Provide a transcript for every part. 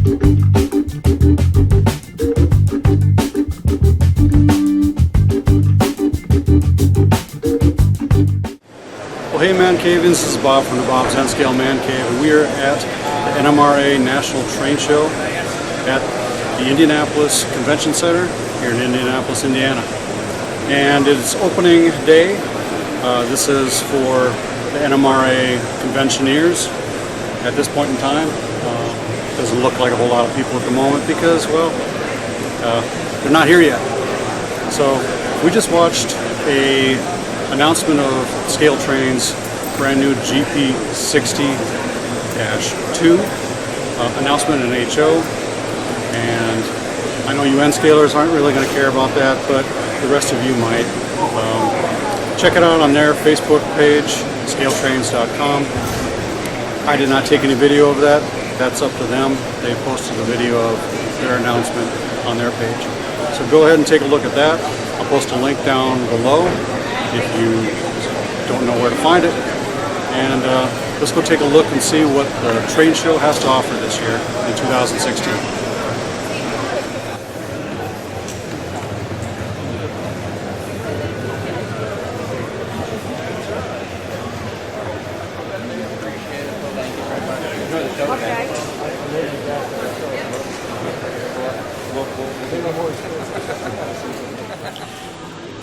Well, hey Man Cave, this is Bob from the Bob's N Scale Man Cave, and we are at the NMRA National Train Show at the Indianapolis Convention Center here in Indianapolis, Indiana. And it's opening day. This is for the NMRA conventioneers at this point in time. Doesn't look like a whole lot of people at the moment because, well, they're not here yet. So we just watched a announcement of ScaleTrains brand new GP60-2 announcement in HO, and I know you N-scalers aren't really going to care about that, but the rest of you might. Check it out on their Facebook page, ScaleTrains.com. I did not take any video of that. That's up to them. They posted a video of their announcement on their page. So go ahead and take a look at that. I'll post a link down below if you don't know where to find it. And let's go take a look and see what the train show has to offer this year in 2016.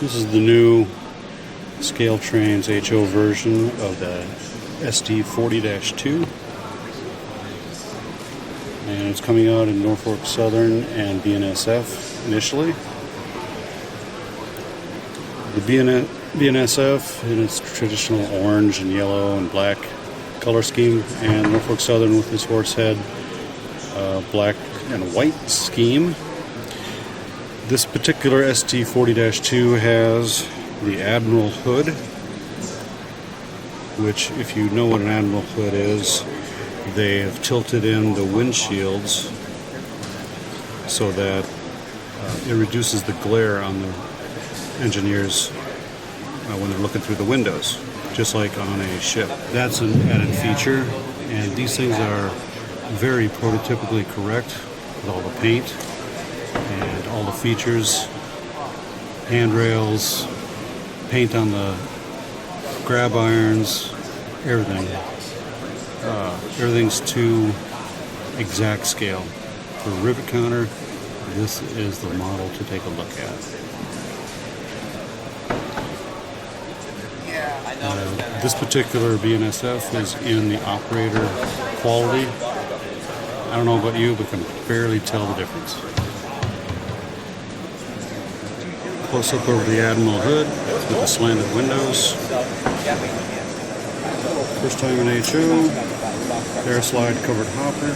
This is the new ScaleTrains HO version of the SD40-2, and it's coming out in Norfolk Southern and BNSF initially. The BNSF in its traditional orange and yellow and black color scheme, and Norfolk Southern with its horse head black and white scheme. This particular SD40-2 has the Admiral hood, which, if you know what an Admiral hood is, they have tilted in the windshields so that it reduces the glare on the engineers when they're looking through the windows, just like on a ship. That's an added feature, and these things are very prototypically correct with all the paint and all the features, handrails, paint on the grab irons, everything. Everything's to exact scale. For a rivet counter, this is the model to take a look at. This particular BNSF is in the operator quality. I don't know about you, but can barely tell the difference. Close up over the Admiral hood with the slanted windows. First time in HO, air slide covered hopper.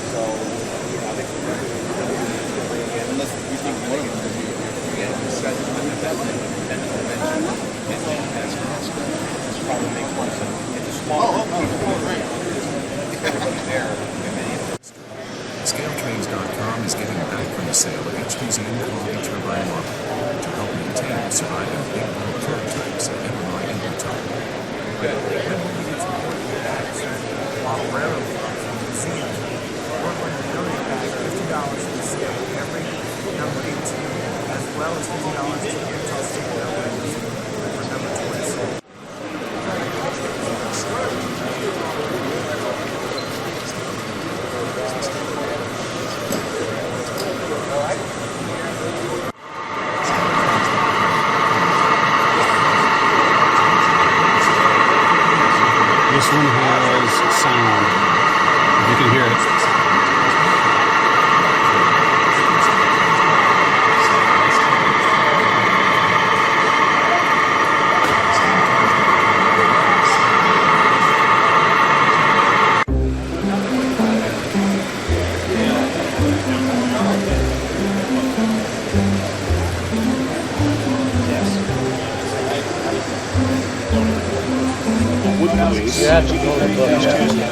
ScaleTrains.com is getting back from the sale of HP's in-quality turbine model to help maintain and survive in big block prototypes at NMRA inventory. Model railroad from the scene. We're going to donate back $50 to the scale every number 18, as well as $50 to the Intel State Railways for number 26. This one has sound. You can hear it.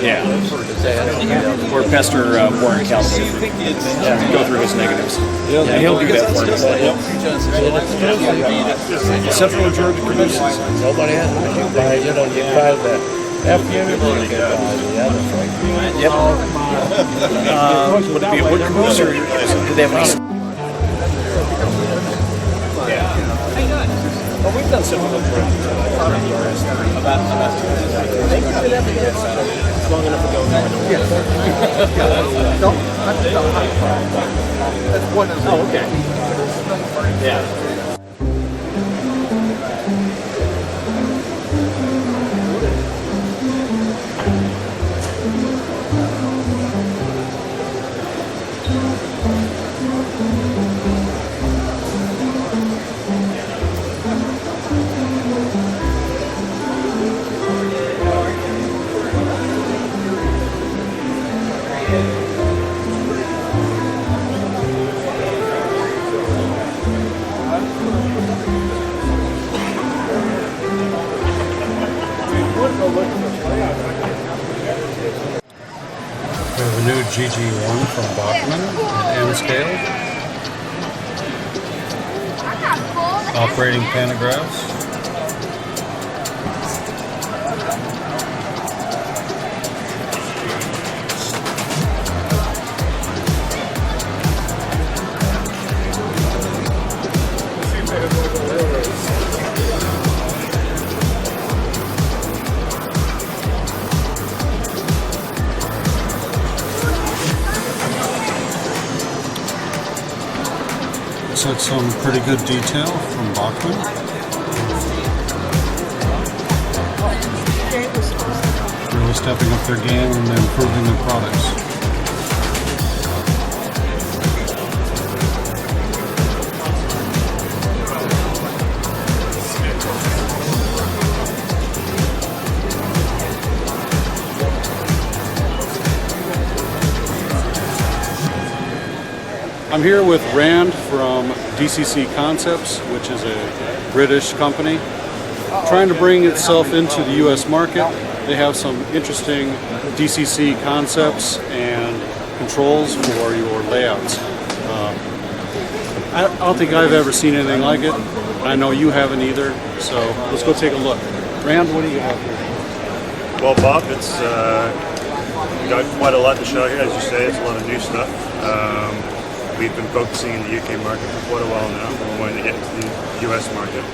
Yeah. Or pester Warren Calvin. Go through his negatives. Yeah, he'll do that for you. Central Georgia Convention. Nobody has to buy, you buy the Would it be a wood caboose or do they have any? Well, we've done some of those about long enough ago now. No, that's one of them. Oh, okay. Yeah. We have a new GG1 from Bachmann at N scale. Operating pantographs. Looks like some pretty good detail from Bachmann. Really stepping up their game and improving their products. I'm here with Rand from DCC Concepts, which is a British company, trying to bring itself into the US market. They have some interesting DCC concepts and controls for your layouts. I don't think I've ever seen anything like it. I know you haven't either, so let's go take a look. Rand, what do you have here? Well, Bob, it's got quite a lot to show here. As you say, it's a lot of new stuff. We've been focusing in the UK market for quite a while now. We're wanting to get to the US market.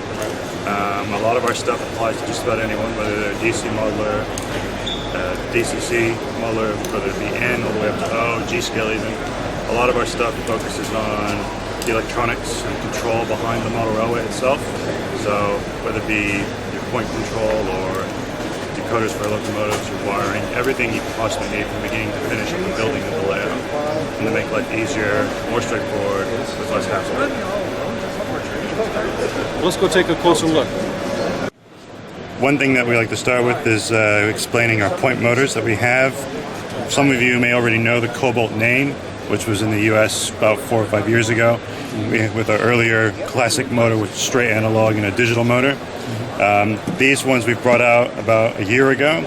A lot of our stuff applies to just about anyone, whether they're DC modeler, DCC modeler, whether it be N all the way up to O, G-scale even. A lot of our stuff focuses on the electronics and control behind the model railway itself. So whether it be your point control or decoders for locomotives, your wiring, everything you can possibly need from beginning to finish of the building of the layout, and to make life easier, more straightforward, with less hassle. Let's go take a closer look. One thing that we like to start with is explaining our point motors that we have. Some of you may already know the Cobalt name, which was in the US about 4 or 5 years ago, with our earlier classic motor with straight analog and a digital motor. These ones we brought out about a year ago,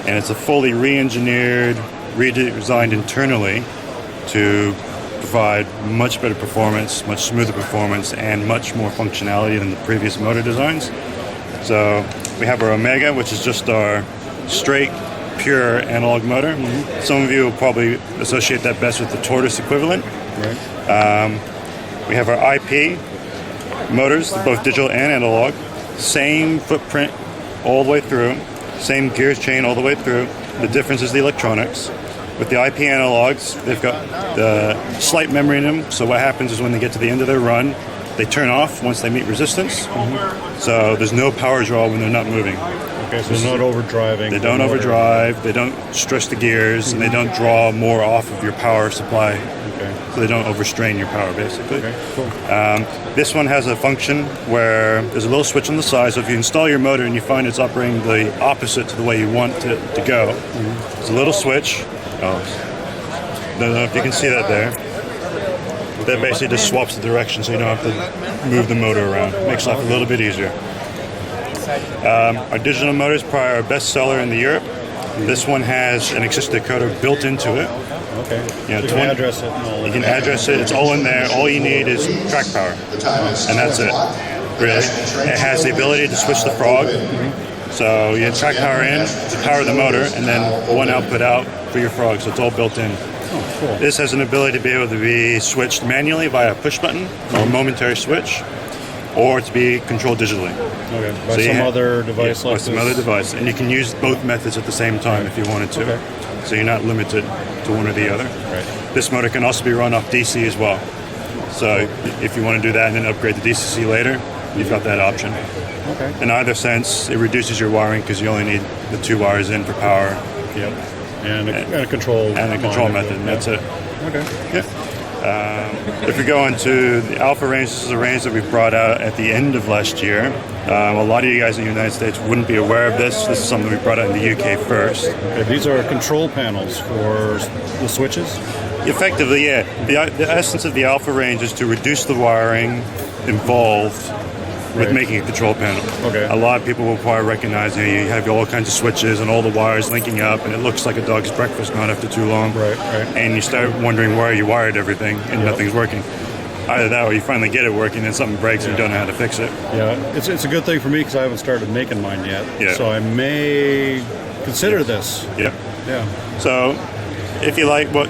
and it's a fully re-engineered, redesigned internally to provide much better performance, much smoother performance, and much more functionality than the previous motor designs. So we have our Omega, which is just our straight, pure analog motor. Some of you will probably associate that best with the tortoise equivalent. Right. We have our IP motors, both digital and analog. Same footprint all the way through, same gear chain all the way through. The difference is the electronics. With the IP analogs, they've got the slight memory in them, so what happens is when they get to the end of their run, they turn off once they meet resistance. So there's no power draw when they're not moving. Okay, so they're not overdriving. They don't overdrive, they don't stress the gears, and they don't draw more off of your power supply. Okay. So they don't overstrain your power, basically. Okay, cool. This one has a function where there's a little switch on the side, so if you install your motor and you find it's operating the opposite to the way you want it to go, there's a little switch. Oh, don't know if you can see that there. That basically just swaps the direction so you don't have to move the motor around. Makes life a little bit easier. Our digital motor is probably our best seller in Europe. This one has an existing decoder built into it. Okay. You You can address it. You can address it. It's all in there. All you need is track power, and that's it. Really, it has the ability to switch the frog. So you have track power in to power the motor, and then one output out for your frog. So it's all built in. Oh, cool. This has an ability to be able to be switched manually via a push button or a momentary switch, or to be controlled digitally. Okay. By some other device like this? Some other device. And you can use both methods at the same time if you wanted to. Okay. So you're not limited to one or the other. Right. This motor can also be run off DC as well. So if you want to do that and then upgrade to DCC later, you've got that option. Okay. In either sense, it reduces your wiring because you only need the 2 wires in for power. Yep. And a control. And a control method, and that's it. Okay. Yeah. If we go into the Alpha range, this is a range that we brought out at the end of last year. A lot of you guys in the United States wouldn't be aware of this. This is something we brought out in the UK first. Okay, these are control panels for the switches? Effectively, yeah. The essence of the Alpha range is to reduce the wiring involved with making a control panel. Okay. A lot of people will probably recognize you have all kinds of switches and all the wires linking up, and it looks like a dog's breakfast not after too long. Right. And you start wondering where you wired everything and nothing's working. Either that or you finally get it working and something breaks and you don't know how to fix it. Yeah, it's a good thing for me because I haven't started making mine yet. Yeah. So I may consider this. Yep. Yeah. So if you like what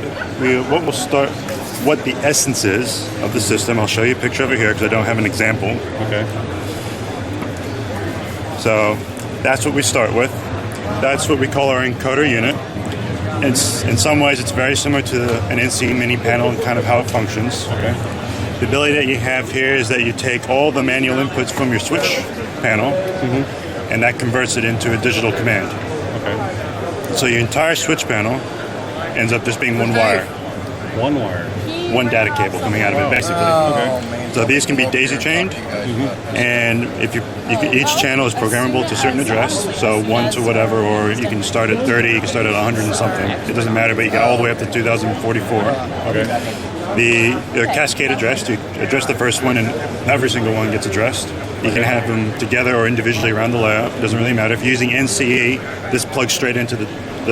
the essence is of the system, I'll show you a picture of it here because I don't have an example. Okay. So that's what we start with. That's what we call our encoder unit. In some ways, it's very similar to an NC mini panel and kind of how it functions. Okay. The ability that you have here is that you take all the manual inputs from your switch panel, and that converts it into a digital command. Okay. So your entire switch panel ends up just being one wire. One wire. One data cable coming out of it, basically. Okay. So these can be daisy chained, and if each channel is programmable to a certain address, so 1 to whatever, or you can start at 30, you can start at 100 and something. It doesn't matter, but you get all the way up to 2044. Okay. The cascade address, you address the first one, and every single one gets addressed. You can have them together or individually around the layout. It doesn't really matter. If you're using NCE, this plugs straight into the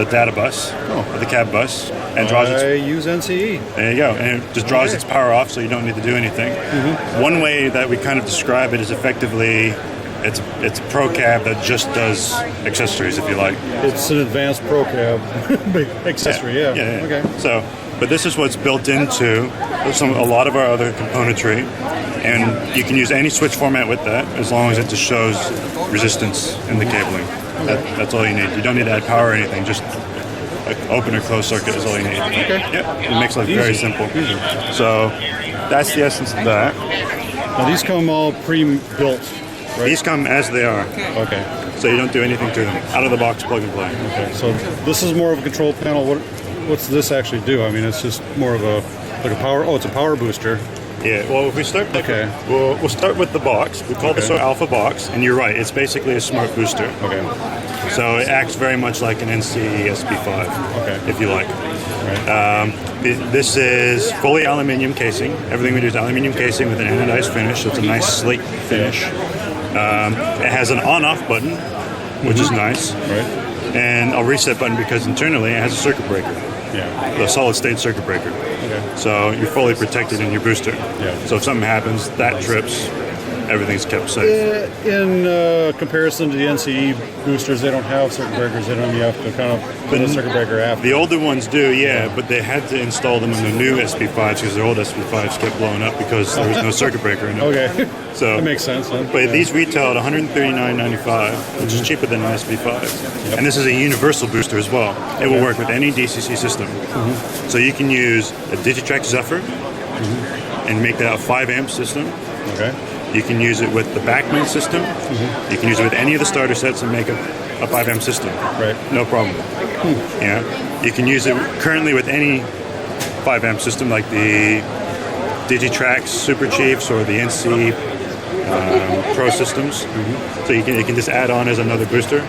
data bus, or the cab bus, and draws its... I use NCE. There you go. And it just draws its power off, so you don't need to do anything. One way that we kind of describe it is effectively it's a pro cab that just does accessories, if you like. It's an advanced pro cab accessory, yeah. Okay. So, but this is what's built into a lot of our other componentry, and you can use any switch format with that as long as it just shows resistance in the cabling. That's all you need. You don't need to add power or anything. Just open or close circuit is all you need. Okay. Yeah, it makes life very simple. So that's the essence of that. Now these come all pre-built, right? These come as they are. Okay. So you don't do anything to them. Out of the box, plug and play. Okay. So this is more of a control panel. What's this actually do? I mean, it's just more of a power. Oh, it's a power booster. Yeah, well, if we start, we'll start with the box. We call this our Alpha box, and you're right, it's basically a smart booster. Okay. So it acts very much like an NC SP5, if you like. Right. This is fully aluminium casing. Everything we do is aluminium casing with an anodized finish, so it's a nice slate finish. It has an on-off button, which is nice. Right. And a reset button because internally it has a circuit breaker. Yeah. A solid-state circuit breaker. Okay. So you're fully protected in your booster. Yeah. So if something happens, that trips, everything's kept safe. In comparison to the NCE boosters, they don't have circuit breakers. They don't. You have to kind of put a circuit breaker after. The older ones do, yeah, but they had to install them in the new SP5s because their old SP5s kept blowing up because there was no circuit breaker in it. Okay. So that makes sense. Huh? But these retail at $139.95, which is cheaper than an SP5. And this is a universal booster as well. It will work with any DCC system. So you can use a Digitrax Zephyr and make that a 5 amp system. Okay. You can use it with the Bachmann system. You can use it with any of the starter sets and make a 5 amp system. Right. No problem. Yeah. You can use it currently with any 5 amp system like the Digitrax Super Chiefs or the NC Pro systems. So you can just add on as another booster.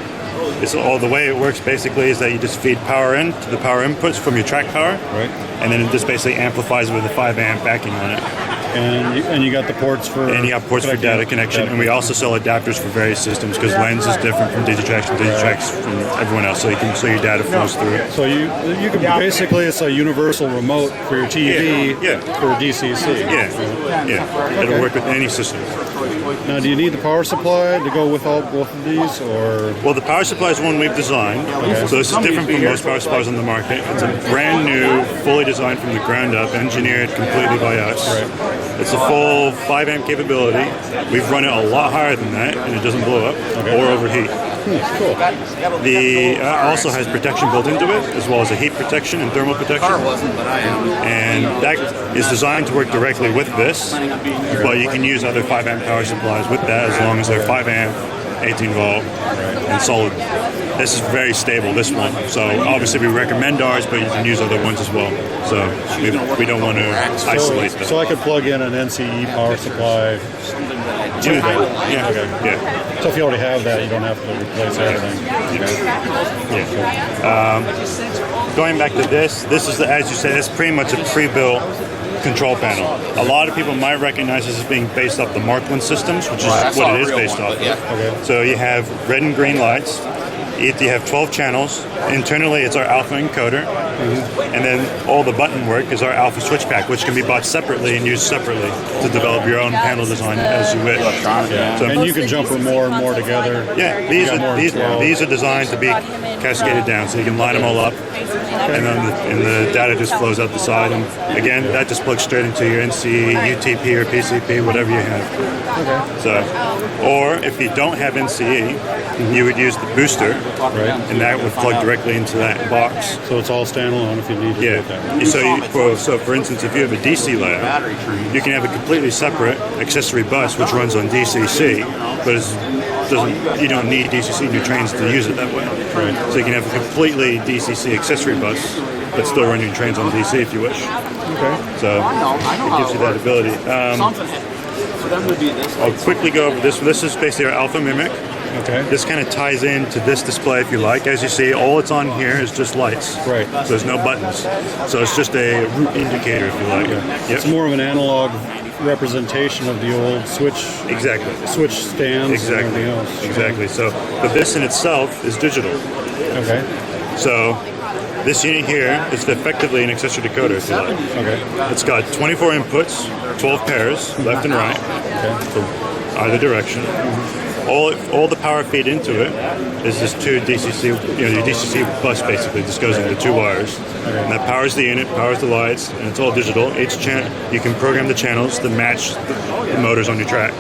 It's all the way it works basically is that you just feed power in to the power inputs from your track power, right? And then it just basically amplifies with a 5 amp backing on it. And you got the ports for... And you got ports for data connection. And we also sell adapters for various systems because Lens is different from Digitrax and Digitrax from everyone else. So your data flows through it. So you can basically, it's a universal remote for your TV for DCC. Yeah. It'll work with any system. Now, do you need the power supply to go with both of these, or? Well, the power supply is one we've designed, so this is different from most power supplies on the market. It's a brand new, fully designed from the ground up, engineered completely by us. It's a full 5 amp capability. We've run it a lot higher than that, and it doesn't blow up or overheat. Cool. The also has protection built into it, as well as a heat protection and thermal protection. And that is designed to work directly with this, but you can use other 5 amp power supplies with that as long as they're 5 amp, 18 volt, and solid. This is very stable, this one. So obviously we recommend ours, but you can use other ones as well. So we don't want to isolate them. So I could plug in an NCE power supply to that? Yeah. Okay. Yeah. So if you already have that, you don't have to replace everything. Yeah. Going back to this is, as you said, it's pretty much a pre-built control panel. A lot of people might recognize this as being based off the Mark I systems, which is what it is based off of. Okay. So you have red and green lights. You have 12 channels. Internally, it's our alpha encoder. And then all the button work is our alpha switch pack, which can be bought separately and used separately to develop your own panel design as you wish. So, And you can jump them more and more together. yeah, these are designed to be cascaded down, so you can line them all up, and then the data just flows out the side. And again, that just plugs straight into your NCE, UTP, or PCP, whatever you have. So, or if you don't have NCE, you would use the booster, and that would plug directly into that box. So it's all standalone if you need to do that. So for instance, if you have a DC lab, you can have a completely separate accessory bus which runs on DCC, but you don't need DCC new trains to use it that way. So you can have a completely DCC accessory bus, but still run your trains on DC if you wish. So it gives you that ability. I'll quickly go over this. This is basically our Alpha Mimic. This kind of ties into this display if you like. As you see, all it's on here is just lights. So there's no buttons. So it's just a route indicator if you like. It's more of an analog representation of the old switch switch stands and everything else. Exactly. So, but this in itself is digital. So this unit here is effectively an accessory decoder, if you like. It's got 24 inputs, 12 pairs, left and right, from either direction. All the power feed into it is this two DCC, your DCC bus basically just goes into 2 wires. And that powers the unit, powers the lights, and it's all digital. Each channel, you can program the channels to match the motors on your track.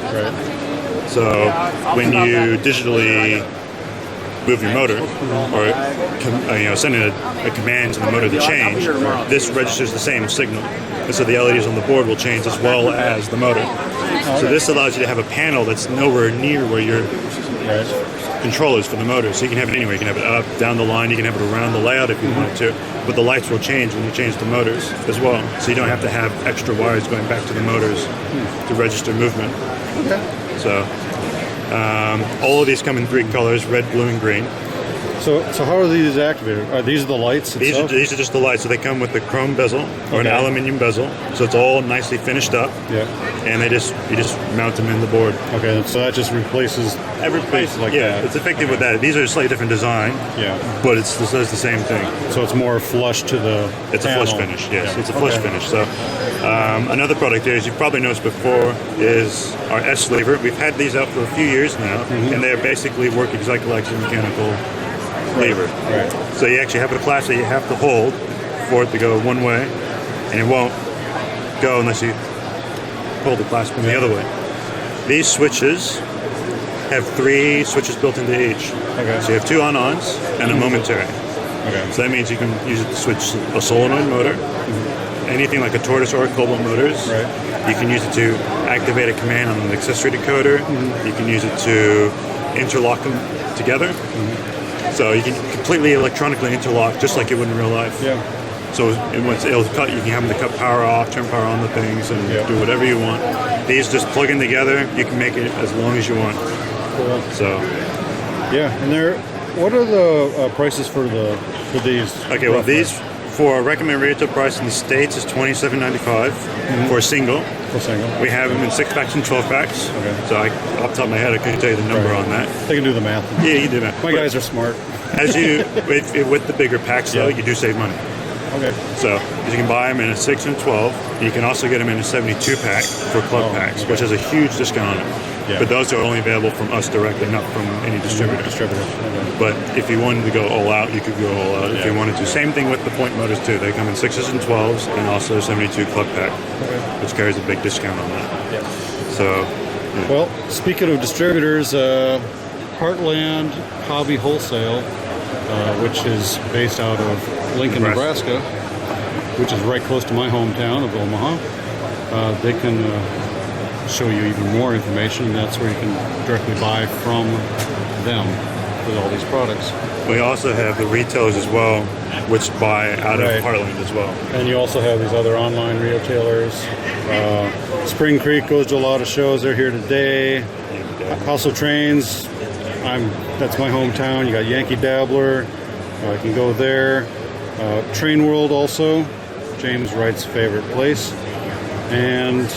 So when you digitally move your motor, or send a command to the motor to change, this registers the same signal. And so the LEDs on the board will change as well as the motor. So this allows you to have a panel that's nowhere near where your control is for the motor. So you can have it anywhere. You can have it up, down the line, you can have it around the layout if you wanted to. But the lights will change when you change the motors as well. So you don't have to have extra wires going back to the motors to register movement. So all of these come in 3 colors, red, blue, and green. So how are these activated? Are these the lights itself? These are just the lights. So they come with a chrome bezel or an aluminum bezel. So it's all nicely finished up. And you just mount them in the board. So that just replaces every place like that. It's effective with that. These are a slightly different design. But it does the same thing. So it's more flush to the It's a flush finish, yes. It's a flush finish. So another product here, as you've probably noticed before, is our S lever. We've had these out for a few years now, and they basically work exactly like the mechanical lever. So you actually have a clasp that you have to hold for it to go one way, and it won't go unless you hold the clasp in the other way. These switches have 3 switches built into each. So you have 2 on-ons and a momentary. So that means you can use it to switch a solenoid motor, anything like a tortoise or a cobalt motors. You can use it to activate a command on an accessory decoder. You can use it to interlock them together. So you can completely electronically interlock just like you would in real life. So it'll cut. You can have them to cut power off, turn power on the things, and do whatever you want. These just plug in together. You can make it as long as you want. So and what are the prices for these? Well, these for a recommended retail price in the States is $27.95 for a single. We have them in 6-packs and 12-packs. So off the top of my head, I couldn't tell you the number on that. They can do the math. Yeah, you do that. My guys are smart. With the bigger packs, though, you do save money. Okay. So you can buy them in a 6 and 12. You can also get them in a 72 pack for club packs, which has a huge discount on it. Yeah. But those are only available from us directly, not from any distributor. Okay. But if you wanted to go all out, you could go all out. If you wanted to, same thing with the point motors too. They come in 6s and 12s, and also a 72 club pack, which carries a big discount on that. Yeah. So, Well, speaking of distributors, Heartland Hobby Wholesale, which is based out of Lincoln, Nebraska, which is right close to my hometown of Omaha. They can show you even more information, and that's where you can directly buy from them with all these products. we also have the retailers as well, which buy out Right. of Heartland as well. And you also have these other online retailers. Spring Creek goes to a lot of shows. They're here today. ScaleTrains, that's my hometown. You got Yankee Dabbler. You can go there. Train World also, James Wright's favorite place. And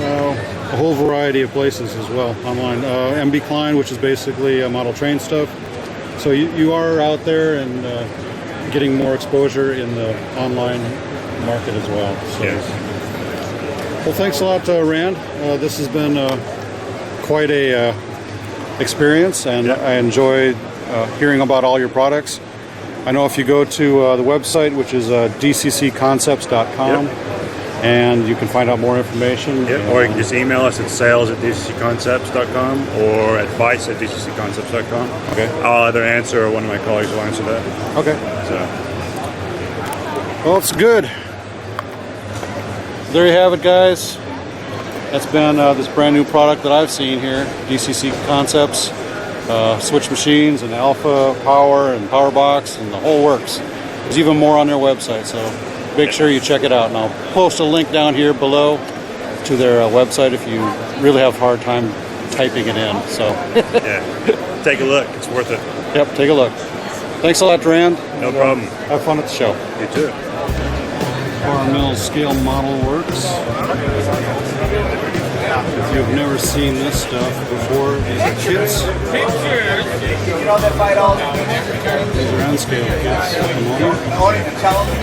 a whole variety of places as well online. MB Klein, which is basically model train stuff. So you are out there and getting more exposure in the online market as well. So, Yes. Well, thanks a lot, Rand. This has been quite a experience, and I enjoyed hearing about all your products. I know if you go to the website, which is dccconcepts.com, and you can find out more information. Yep. Or you can just email us at sales@dccconcepts.com or advice@dccconcepts.com. Okay. I'll either answer or one of my colleagues will answer that. Okay. So, Well, it's good. There you have it, guys. That's been this brand new product that I've seen here, DCC Concepts, switch machines and alpha power and power box and the whole works. There's even more on their website, so make sure you check it out. And I'll post a link down here below to their website if you really have a hard time typing it in. So, yeah, take a look. It's worth it. yep, take a look. Thanks a lot, Rand. No problem. Have fun at the show. You too. Bar Mill Scale Model Works. If you've never seen this stuff before, these are kits. You know that fight all the These are N-scale kits at the moment. tell them.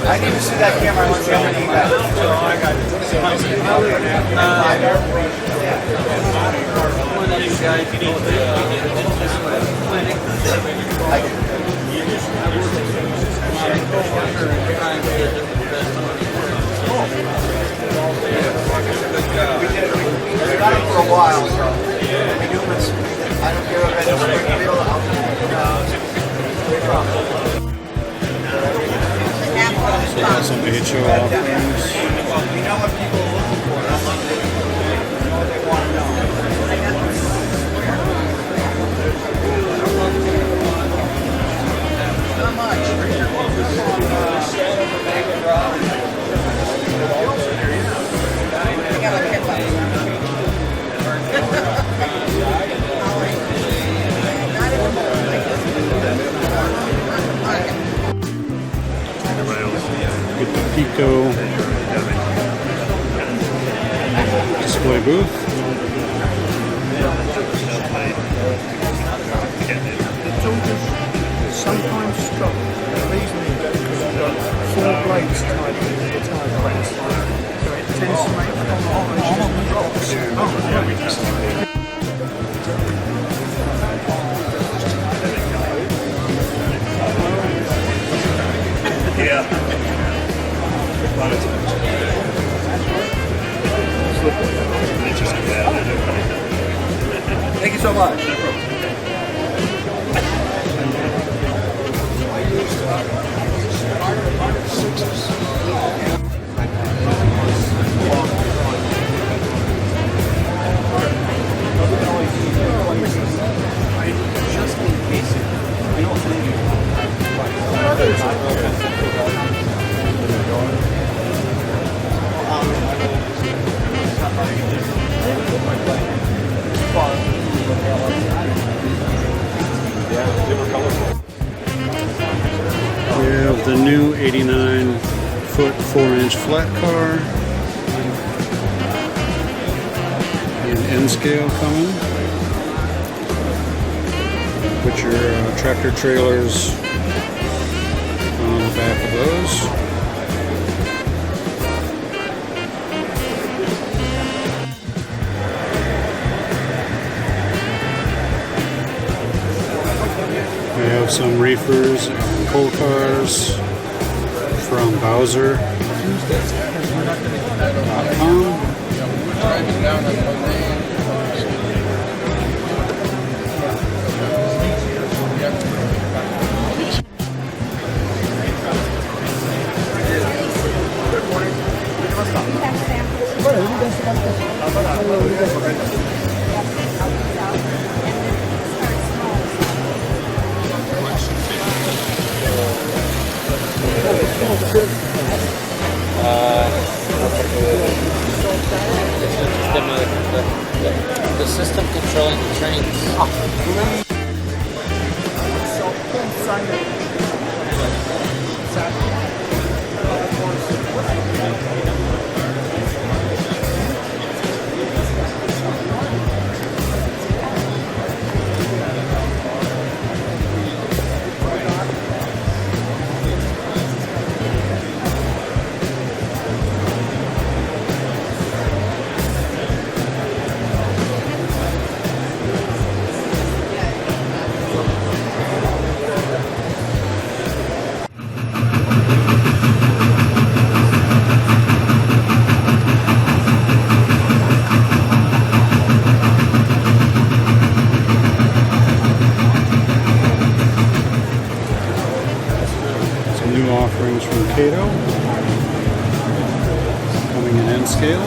I need to see that camera once you're ready. We've got it for a while, so we do this. I don't care if it's real. Some HO offerings. We know what people are looking for. That's what they know what they want to know. Get the Pico display booth. Sometimes stop. The reason is because you've got 4 blades tied into the tyre press. So it tends to make operation drops. Thank you so much. We have the new 89-foot 4-inch flat car. And N-scale coming. Put your tractor trailers on the back of those. We have some reefers and coal cars from Bowser.com. The system controlling the trains. New offerings from Kato, coming in N scale.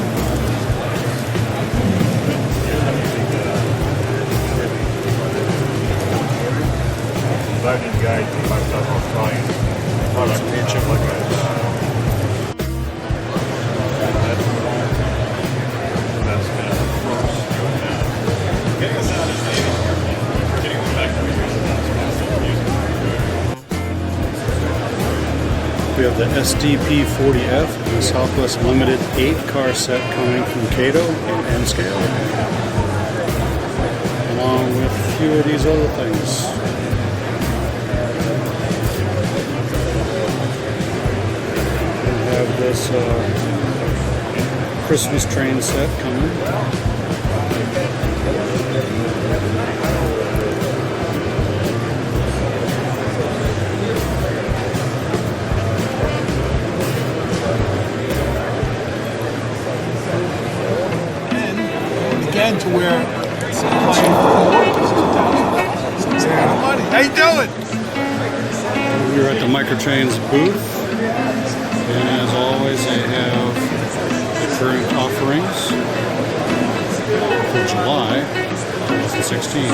We have the SDP-40F, the Southwest Limited 8-car set coming from Kato in N scale, along with a few of these other things. We have this Christmas train set coming. To where how you doing? We're at the Microtrains booth, and as always, they have the current offerings for July 2016.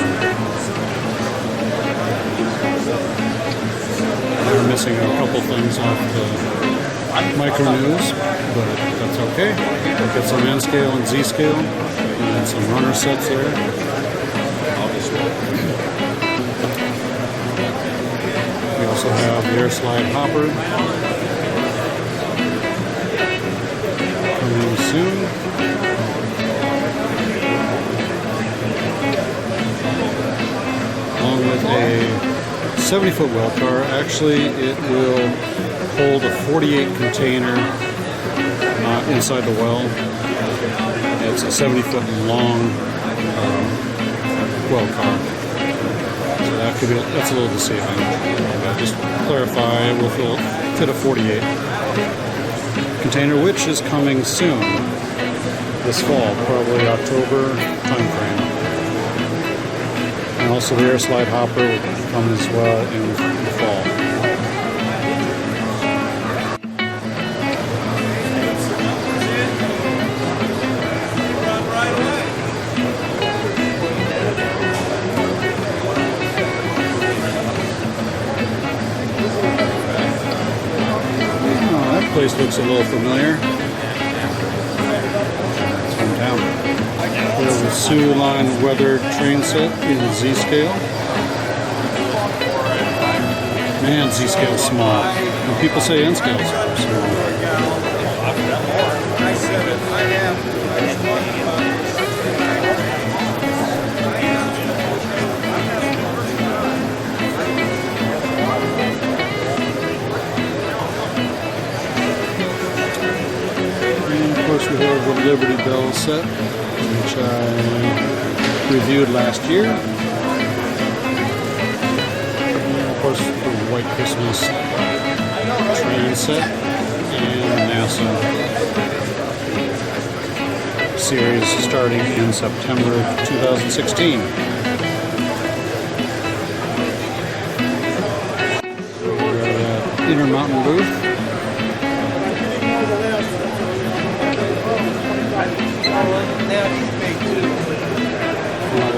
They're missing a couple things off the micro news, but that's okay. We'll get some N scale and Z scale. And some runner sets there. We also have the air slide hopper coming soon. Along with a 70-foot well car. Actually, it will hold a 48 container inside the well. It's a 70-foot long well car, so that's a little deceiving. Just to clarify, it will fit a 48 container, which is coming soon, this fall, probably October timeframe. And also the air slide hopper will come as well in the fall. Place looks a little familiar. It's from town. There's a Sioux Line weather train set in Z scale. Man, Z scale's small. And people say N scale's small. Liberty Bell set, which I reviewed last year. And of course, the White Christmas train set and NASA series starting in September of 2016. Intermountain booth.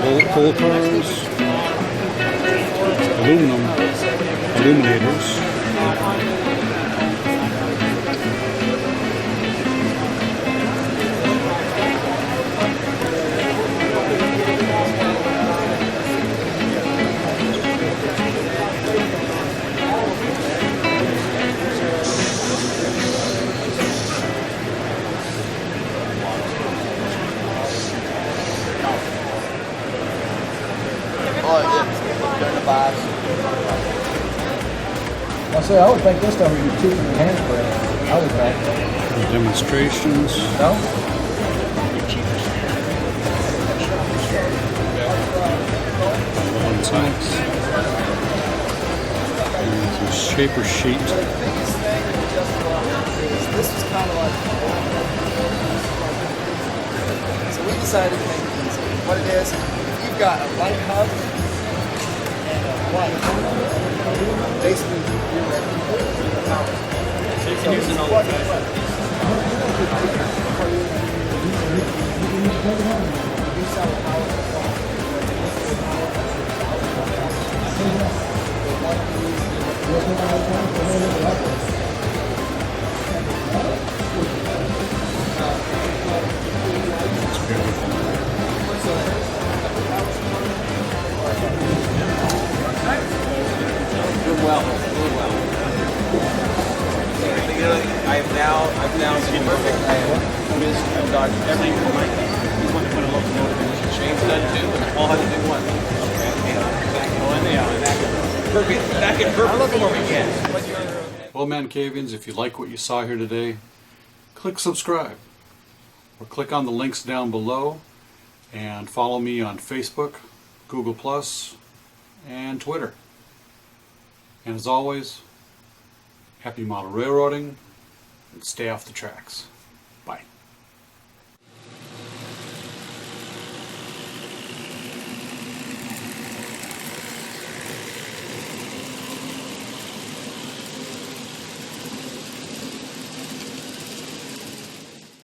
Old coal cars, illuminators. I would think this time would be cheaper than hand spray. I would think. Demonstrations. No? Balloon tanks. And some shaper sheet. This was kind of like, so we decided to make it easy. What it is, if you've got a light hub and a light, basically you're ready. So you can use it all the I've now been perfect. I've dodged every point. You want to put a locomotive in. Shane's done too. All had to do one. Okay. Perfect. Back in perfect form again. Well, Mancavians, if you like what you saw here today, click subscribe or click on the links down below and follow me on Facebook, Google+, and Twitter. And as always, happy model railroading and stay off the tracks.